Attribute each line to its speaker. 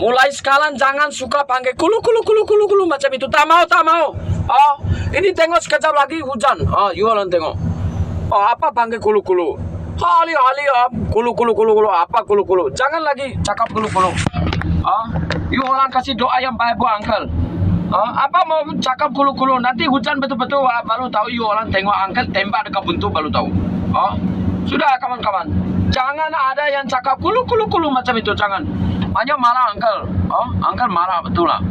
Speaker 1: Mulai sekarang jangan suka panggil kulu macam itu. Tak mau. Oh, ini tengok sekejap lagi hujan. You orang tengok. Oh, apa panggil kulu. Hali kulu. Apa kulu. Jangan lagi cakap kulu. You orang kasih doa yang baik buat uncle. Apa mau cakap kulu. Nanti hujan betul-betul baru tahu. You orang tengok uncle tembak dekat buntu baru tahu. Sudah kawan-kawan. Jangan ada yang cakap kulu macam itu, jangan. Hanya marah uncle. Uncle marah betul lah.